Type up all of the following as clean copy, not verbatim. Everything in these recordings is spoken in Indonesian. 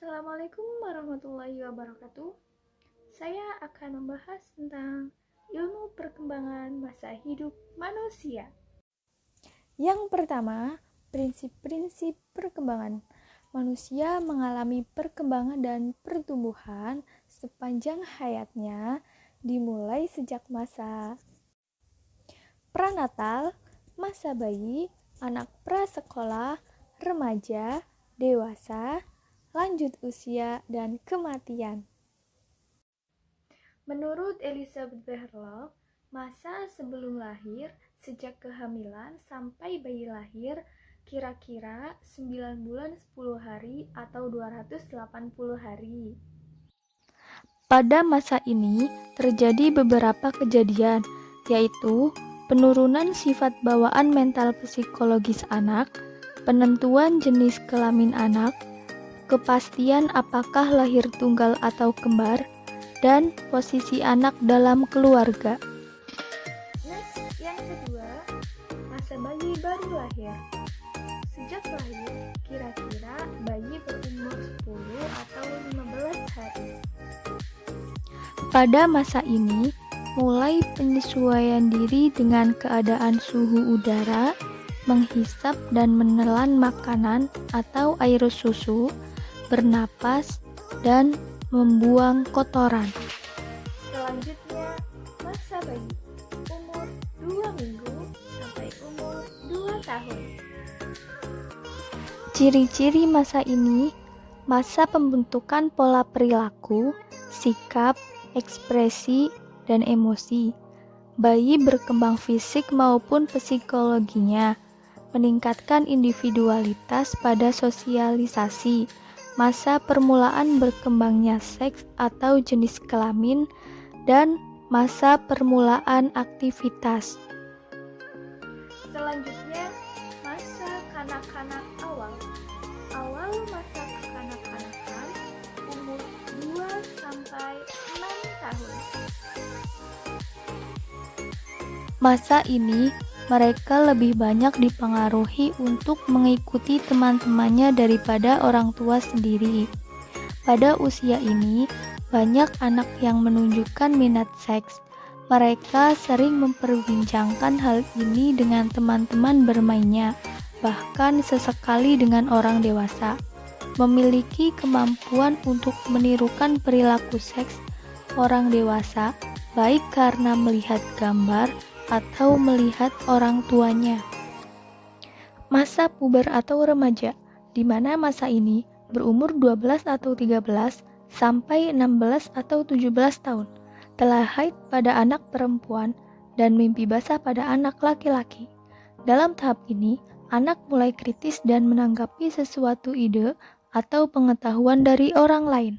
Assalamualaikum warahmatullahi wabarakatuh. Saya akan membahas tentang ilmu perkembangan masa hidup manusia. Yang pertama, prinsip-prinsip perkembangan. Manusia mengalami perkembangan dan pertumbuhan sepanjang hayatnya, dimulai sejak masa pranatal, masa bayi, anak prasekolah, remaja, dewasa, lanjut usia, dan kematian. Menurut Elizabeth Berloch, masa sebelum lahir, sejak kehamilan sampai bayi lahir, kira-kira 9 bulan 10 hari atau 280 hari. Pada masa ini, terjadi beberapa kejadian, yaitu penurunan sifat bawaan mental psikologis anak, penentuan jenis kelamin anak, kepastian apakah lahir tunggal atau kembar, dan posisi anak dalam keluarga. Next, yang kedua, masa bayi baru lahir. Sejak lahir, kira-kira bayi berumur 10 atau 15 hari. Pada masa ini, mulai penyesuaian diri dengan keadaan suhu udara, menghisap dan menelan makanan atau air susu, bernapas, dan membuang kotoran. Selanjutnya, masa bayi, umur 2 minggu sampai umur 2 tahun. Ciri-ciri masa ini, masa pembentukan pola perilaku, sikap, ekspresi, dan emosi. Bayi berkembang fisik maupun psikologinya, meningkatkan individualitas pada sosialisasi, masa permulaan berkembangnya seks atau jenis kelamin, dan masa permulaan aktivitas. Selanjutnya, masa kanak-kanak awal. Awal masa kekanak-kanakan, umur 2 sampai 6 tahun. Masa ini, mereka lebih banyak dipengaruhi untuk mengikuti teman-temannya daripada orang tua sendiri. Pada usia ini, banyak anak yang menunjukkan minat seks. Mereka sering memperbincangkan hal ini dengan teman-teman bermainnya, bahkan sesekali dengan orang dewasa. Memiliki kemampuan untuk menirukan perilaku seks orang dewasa, baik karena melihat gambar atau melihat orang tuanya. Masa puber atau remaja, di mana masa ini berumur 12 atau 13 sampai 16 atau 17 tahun, telah haid pada anak perempuan dan mimpi basah pada anak laki-laki. Dalam tahap ini, anak mulai kritis dan menanggapi sesuatu ide atau pengetahuan dari orang lain.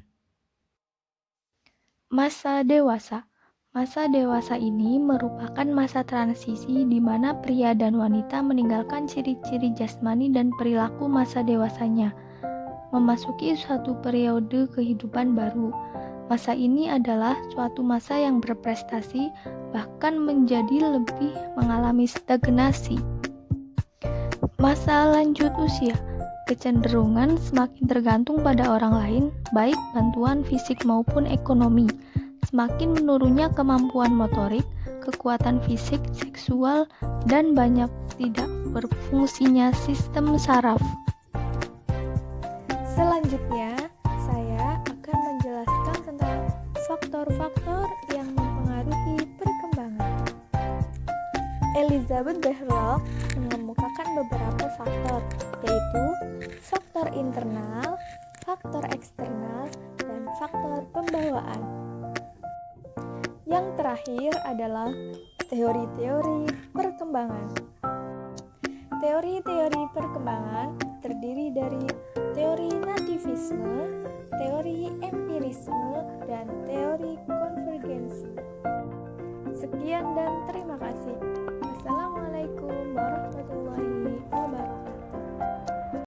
Masa dewasa. Masa dewasa ini merupakan masa transisi di mana pria dan wanita meninggalkan ciri-ciri jasmani dan perilaku masa dewasanya, memasuki suatu periode kehidupan baru. Masa ini adalah suatu masa yang berprestasi, bahkan menjadi lebih mengalami stagnasi. Masa lanjut usia. Kecenderungan semakin tergantung pada orang lain, baik bantuan fisik maupun ekonomi. Semakin menurunnya kemampuan motorik, kekuatan fisik, seksual, dan banyak tidak berfungsinya sistem saraf. Selanjutnya, saya akan menjelaskan tentang faktor-faktor yang mempengaruhi perkembangan. Elizabeth Berloch mengemukakan beberapa faktor, yaitu faktor internal, faktor eksternal, dan faktor pembawaan. Yang terakhir adalah teori-teori perkembangan. Teori-teori perkembangan terdiri dari teori nativisme, teori empirisme, dan teori konvergensi. Sekian dan terima kasih. Wassalamualaikum warahmatullahi wabarakatuh.